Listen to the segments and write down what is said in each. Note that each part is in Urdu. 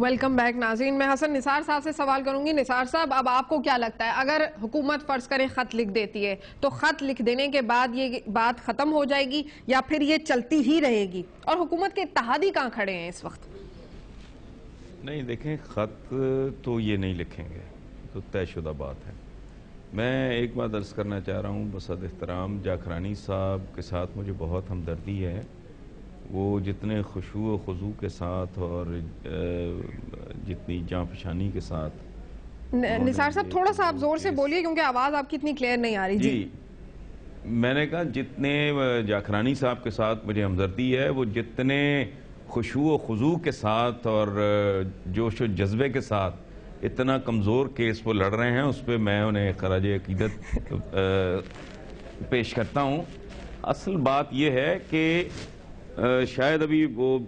ویلکم بیک ناظرین. میں حسن نثار صاحب سے سوال کروں گی. نثار صاحب, اب آپ کو کیا لگتا ہے, اگر حکومت فرض کریں خط لکھ دیتی ہے تو خط لکھ دینے کے بعد یہ بات ختم ہو جائے گی یا پھر یہ چلتی ہی رہے گی؟ اور حکومت کے اتحادی کہاں کھڑے ہیں اس وقت؟ نہیں دیکھیں, خط تو یہ نہیں لکھیں گے, تو طے شدہ بات ہے. میں ایک بات عرض کرنا چاہ رہا ہوں بصد احترام, جاکھرانی صاحب کے ساتھ مجھے بہت ہمدردی ہے. وہ جتنے خشوع و خضوع کے ساتھ اور جتنی جاں فشانی کے ساتھ. نثار صاحب تھوڑا سا آپ زور سے بولیے کیونکہ آواز آپ کی اتنی کلیئر نہیں آ رہی. جی, میں نے کہا جتنے جاکھرانی صاحب کے ساتھ مجھے ہمدردی ہے, وہ جتنے خشوع و خضوع کے ساتھ اور جوش و جذبے کے ساتھ اتنا کمزور کیس وہ لڑ رہے ہیں, اس پہ میں انہیں خراج عقیدت پیش کرتا ہوں. اصل بات یہ ہے کہ شاید ابھی وہ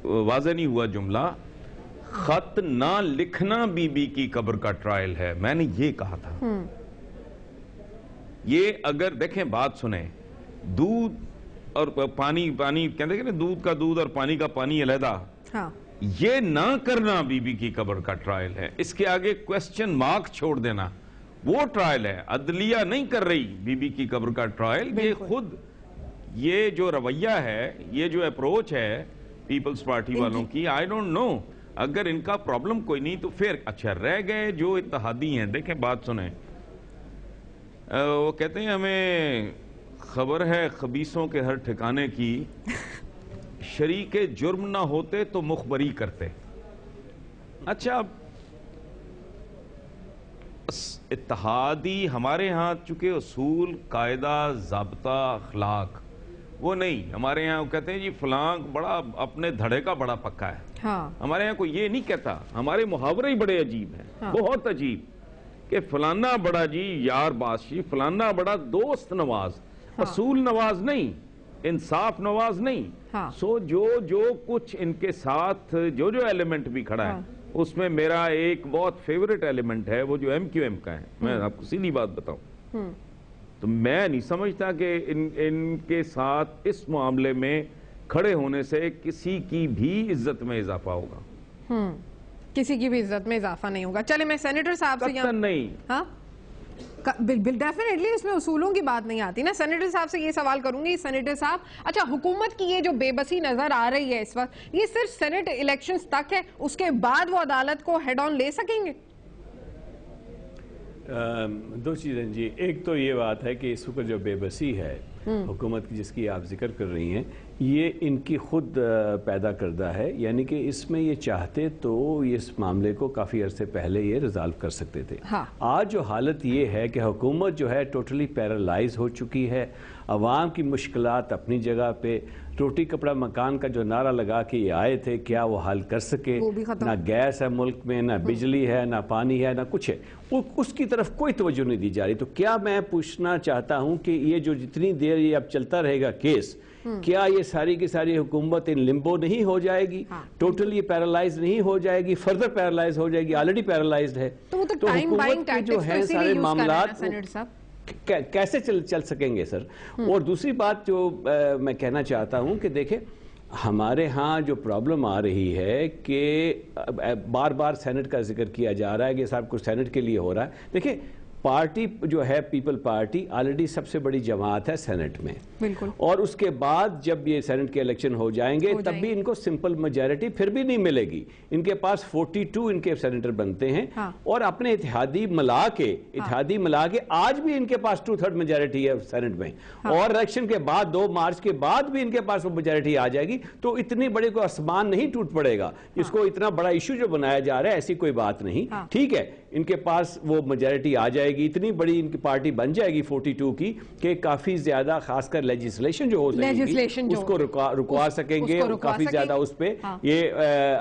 واضح نہیں ہوا جملہ, خط نہ لکھنا بی بی کی قبر کا ٹرائل ہے. میں نے یہ کہا تھا. یہ اگر دیکھیں بات سنیں, دودھ اور پانی کہتے ہیں کہ دودھ کا دودھ اور پانی کا پانی علیحدہ, یہ نہ کرنا بی بی کی قبر کا ٹرائل ہے. اس کے آگے کوسچن مارک چھوڑ دینا وہ ٹرائل ہے. عدلیہ نہیں کر رہی بی بی کی قبر کا ٹرائل. یہ خود یہ جو رویہ ہے, یہ جو اپروچ ہے پیپلز پارٹی والوں کی, آئی ڈونٹ نو. اگر ان کا پرابلم کوئی نہیں تو پھر اچھا رہ گئے جو اتحادی ہیں. دیکھیں بات سنیں, وہ کہتے ہیں ہمیں خبر ہے خبیثوں کے ہر ٹھکانے کی, شریک جرم نہ ہوتے تو مخبری کرتے. اچھا, اتحادی ہمارے ہاں چونکہ اصول, قاعدہ, ضابطہ, اخلاق وہ نہیں. ہمارے یہاں وہ کہتے ہیں جی فلاں بڑا اپنے دھڑے کا بڑا پکا ہے. ہمارے یہاں کوئی یہ نہیں کہتا. ہمارے محاورے ہی بڑے عجیب ہیں, بہت عجیب, کہ فلانا بڑا جی یار باشی, فلانا بڑا دوست نواز, اصول نواز نہیں, انصاف نواز نہیں. سو جو کچھ ان کے ساتھ جو ایلیمنٹ بھی کھڑا ہے, اس میں میرا ایک بہت فیوریٹ ایلیمنٹ ہے, وہ جو ایم کیو ایم کا ہے. میں آپ کو سیدھی بات بتاؤں تو میں نہیں سمجھتا کہ ان کے ساتھ اس معاملے میں کھڑے ہونے سے کسی کی بھی عزت میں اضافہ ہوگا. کسی کی بھی عزت میں اضافہ نہیں ہوگا. چلے میں سینیٹر صاحب سے قطعاً نہیں. ہاں ڈیفینیٹلی اس میں اصولوں کی بات نہیں آتی نا. سینیٹر صاحب سے یہ سوال کروں گی. سینیٹر صاحب, اچھا حکومت کی یہ جو بے بسی نظر آ رہی ہے اس وقت, یہ صرف سینٹ الیکشنز تک ہے, اس کے بعد وہ عدالت کو ہیڈ آن لے سکیں گے؟ دو چیزیں جی. ایک تو یہ بات ہے کہ اس وقت جو بے بسی ہے حکومت کی جس کی آپ ذکر کر رہی ہیں, یہ ان کی خود پیدا کردہ ہے. یعنی کہ اس میں یہ چاہتے تو اس معاملے کو کافی عرصے پہلے یہ ریزالو کر سکتے تھے. آج جو حالت یہ ہے کہ حکومت جو ہے ٹوٹلی پیرالائز ہو چکی ہے. عوام کی مشکلات اپنی جگہ پہ, روٹی کپڑا مکان کا جو نعرہ لگا کے یہ آئے تھے, کیا وہ حل کر سکے؟ نہ گیس ہے ملک میں, نہ بجلی ہے, نہ پانی ہے, نہ کچھ ہے. اس کی طرف کوئی توجہ نہیں دی جا رہی. تو کیا میں پوچھنا چاہتا ہوں کہ یہ جو جتنی دیر یہ اب چلتا رہے گا کیس, کیا یہ ساری کی ساری حکومت ان لمبو نہیں ہو جائے گی؟ ٹوٹلی پیرالائز نہیں ہو جائے گی؟ فردر پیرالائز ہو جائے گی؟ آلریڈی پیرالائزڈ ہے. تو حکومت کے جو ہیں سارے معاملات کیسے چل سکیں گے سر؟ اور دوسری بات جو میں کہنا چاہتا ہوں کہ دیکھیں, ہمارے ہاں جو پرابلم آ رہی ہے کہ بار بار سینٹ کا ذکر کیا جا رہا ہے کہ صاحب کچھ سینٹ کے لیے ہو رہا ہے. دیکھیں پارٹی جو ہے پیپل پارٹی آلریڈی سب سے بڑی جماعت ہے سینٹ میں, اور اس کے بعد جب یہ سینٹ کے الیکشن ہو جائیں گے تب بھی ان کو سمپل میجارٹی پھر بھی نہیں ملے گی. ان کے پاس 42 ان کے سینیٹر بنتے ہیں, اور اپنے اتحادی ملا کے آج بھی ان کے پاس 2/3 میجارٹی ہے سینٹ میں, اور الیکشن کے بعد 2 مارچ کے بعد بھی ان کے پاس وہ میجارٹی آ جائے گی. تو اتنی بڑی کوئی آسمان نہیں ٹوٹ پڑے گا. اس کو اتنا بڑا ایشو جو بنایا جا رہا ہے ایسی کوئی بات نہیں. ٹھیک ہے, ان کے پاس وہ میجارٹی آ جائے گی, اتنی بڑی ان کی پارٹی بن جائے گی 42 کی کہ کافی زیادہ خاص کر لیجسلیشن جو ہو سکے گی اس کو رکوا سکیں گے, کافی زیادہ اس پہ یہ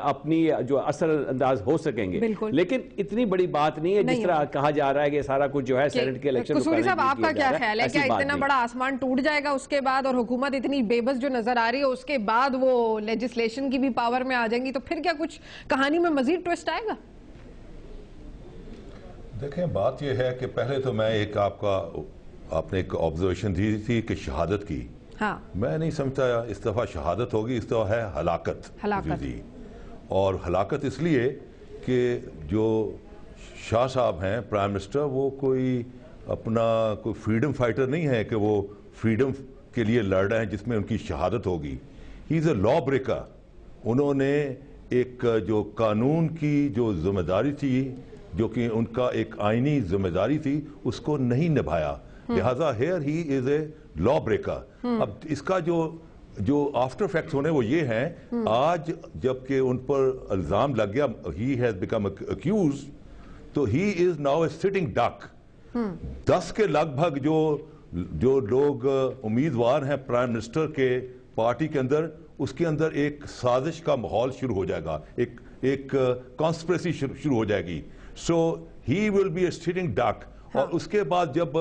اپنی جو اثر انداز ہو سکیں گے. لیکن اتنی بڑی بات نہیں ہے جس طرح کہا جا رہا ہے کہ سارا کچھ جو ہے سینٹ کے الیکشن. قصوری صاحب آپ کا کیا خیال ہے, کیا اتنا بڑا آسمان ٹوٹ جائے گا اس کے بعد, اور حکومت اتنی بے بس جو نظر آ رہی ہے اس کے بعد وہ لیجسلیشن کی بھی پاور میں آ جائیں گی, تو پھر کیا کچھ کہانی میں مزید ٹوسٹ آئے گا؟ دیکھیں بات یہ ہے کہ پہلے تو میں آپ نے ایک آبزرویشن دی تھی کہ شہادت کی, میں نہیں سمجھتا اس دفعہ شہادت ہوگی, اس دفعہ ہے ہلاکت. اور ہلاکت اس لیے کہ جو شاہ صاحب ہیں پرائم منسٹر، وہ کوئی اپنا کوئی فریڈم فائٹر نہیں ہے کہ وہ فریڈم کے لیے لڑ رہے ہیں جس میں ان کی شہادت ہوگی. ہی از اے لا بریکر. انہوں نے ایک جو قانون کی جو ذمہ داری تھی، جو کہ ان کا ایک آئینی ذمہ داری تھی، اس کو نہیں نبھایا. لہٰذا here he is a law breaker. اب اس کا جو آفٹر فیکٹس ہونے وہ یہ ہیں، آج جب کہ ان پر الزام لگ گیا، ہی ہیز بیکم اکیوز، تو ہی از ناؤ اے سٹنگ ڈک. 10 کے لگ بھگ جو لوگ امیدوار ہیں پرائم منسٹر کے پارٹی کے اندر، اس کے اندر ایک سازش کا ماحول شروع ہو جائے گا، ایک کانسپریسی شروع ہو جائے گی. سو ہی ول بی اے سٹنگ ڈک. اور اس کے بعد جب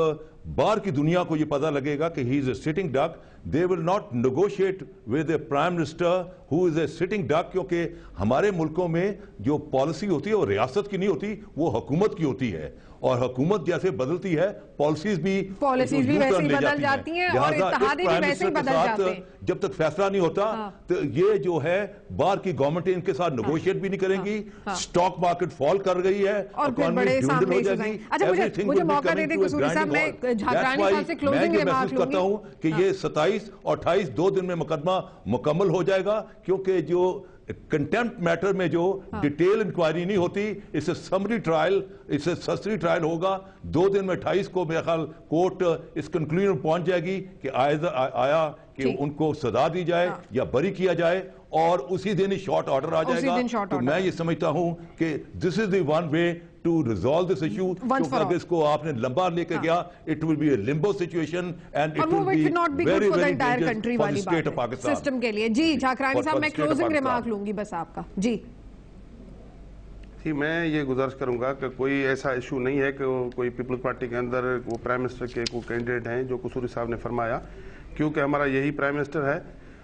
باہر کی دنیا کو یہ پتہ لگے گا کہ ہی از اے sitting ڈک، they will not negotiate with a prime minister who is a sitting duck. کیونکہ ہمارے ملکوں میں جو پالیسی ہوتی ہے وہ ریاست کی نہیں ہوتی، وہ حکومت کی ہوتی ہے، اور حکومت جیسے بدلتی ہے پالیسیز بھی ویسے ہی بدل جاتی ہیں، اور اتحادی بھی ویسے ہی بدل جاتے ہیں. جب تک فیصلہ نہیں ہوتا تو یہ جو ہے باہر کی گورنمنٹ ان کے ساتھ نیگوشیٹ بھی نہیں کریں گی. سٹاک مارکیٹ فال کر رہی ہے اور پھر بڑے سامنے ہو جائے گی. اچھا مجھے موقع دے دیں قصوری صاحب، میں جھاگرانی صاحب سے کلوزنگ ریمارک لوں گی. کرتا ہوں کہ یہ 27 اور 28 2 دن میں مقدمہ مکمل ہو جائے گا، کیونکہ جو کنٹیمپٹ میٹر میں جو ڈیٹیل انکوائری نہیں ہوتی، اس سے سمری ٹرائل، اس سے سسری ٹرائل ہوگا 2 دن میں. 28 کو میرا خیال کورٹ اس کنکلوژن پہنچ جائے گی کہ آیا کہ ان کو سزا دی جائے یا بری کیا جائے، اور اسی دن ہی شارٹ آرڈر آ جائے گا. تو میں یہ سمجھتا ہوں کہ this is the one way to resolve this issue. کیونکہ اس کو آپ نے لمبا لے کے گیا، it will be a limbo situation and it will be very very dangerous for the state of Pakistan. System کے لیے. جی جھاگرانی صاحب، میں کلوزنگ ریمارک لوں گی بس آپ کا. جی میں یہ گزارش کروں گا کہ کوئی ایسا ایشو نہیں ہے کہ کوئی پیپلز پارٹی کے اندر وہ پرائم منسٹر کے کوئی کینڈیڈیٹ ہیں جو قصوری صاحب نے فرمایا، کیونکہ ہمارا یہی پرائم منسٹر ہے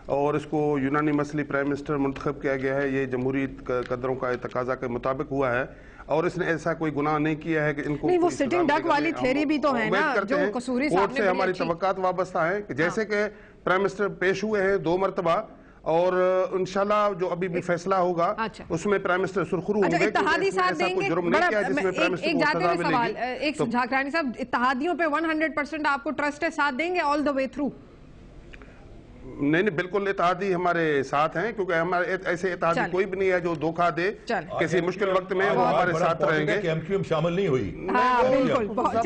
اور اس کو یونانیمسلی پرائم منسٹر منتخب کیا گیا ہے. یہ جمہوری قدروں کا تقاضا کے مطابق ہوا ہے، اور اس نے ایسا کوئی گناہ نہیں کیا ہے کہ ان کو نہیں. وہ سٹنگ ڈک والی تھیوری بھی تو ہے نا جو قصوری صاحب نے. ہماری توقعات وابستہ ہیں کہ جیسے کہ پرائم منسٹر پیش ہوئے ہیں 2 مرتبہ، اور انشاءاللہ جو ابھی بھی فیصلہ ہوگا اس میں پرائم منسٹر سرخرو ہوں گے. اتحادی ساتھ دیں گے. ایک جاتے ہوئے سوال، ایک جھاگرانی صاحب، اتحادیوں پہ 100% آپ کو ٹرسٹ ہے، ساتھ دیں گے آل دا وے تھرو؟ نہیں بالکل اتحادی ہمارے ساتھ ہیں، کیونکہ ہمارے ایسے اتحادی کوئی بھی نہیں ہے جو دھوکہ دے کسی مشکل وقت میں، وہ ہمارے ساتھ رہیں گے. ایم کیو ایم شامل نہیں ہوئی،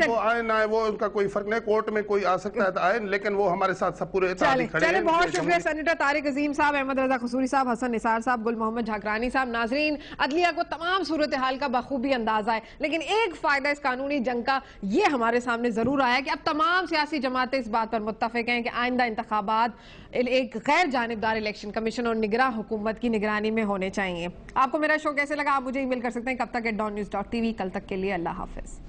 وہ آئے نہ آئے وہ ان کا کوئی فرق نہیں. کورٹ میں کوئی آ سکتا ہے تو آئے، لیکن وہ ہمارے ساتھ سب پورے اتحادی کھڑے ہیں. بہت شکریہ سینیٹر طارق عظیم صاحب، احمد رضا قصوری صاحب، حسن نثار صاحب، گل محمد جھاگرانی صاحب. ناظرین، عدلیہ کو تمام صورتحال کا بخوبی اندازہ ہے، لیکن ایک فائدہ اس قانونی جنگ کا یہ ہمارے سامنے ضرور آیا کہ اب تمام سیاسی جماعتیں اس بات پر متفق ہیں کہ آئندہ انتخابات ایک غیر جانبدار الیکشن کمیشن اور نگراں حکومت کی نگرانی میں ہونے چاہیے. آپ کو میرا شو کیسے لگا؟ آپ مجھے ای میل کر سکتے ہیں کب تک @dawnnews.tv. کل تک کے لیے اللہ حافظ.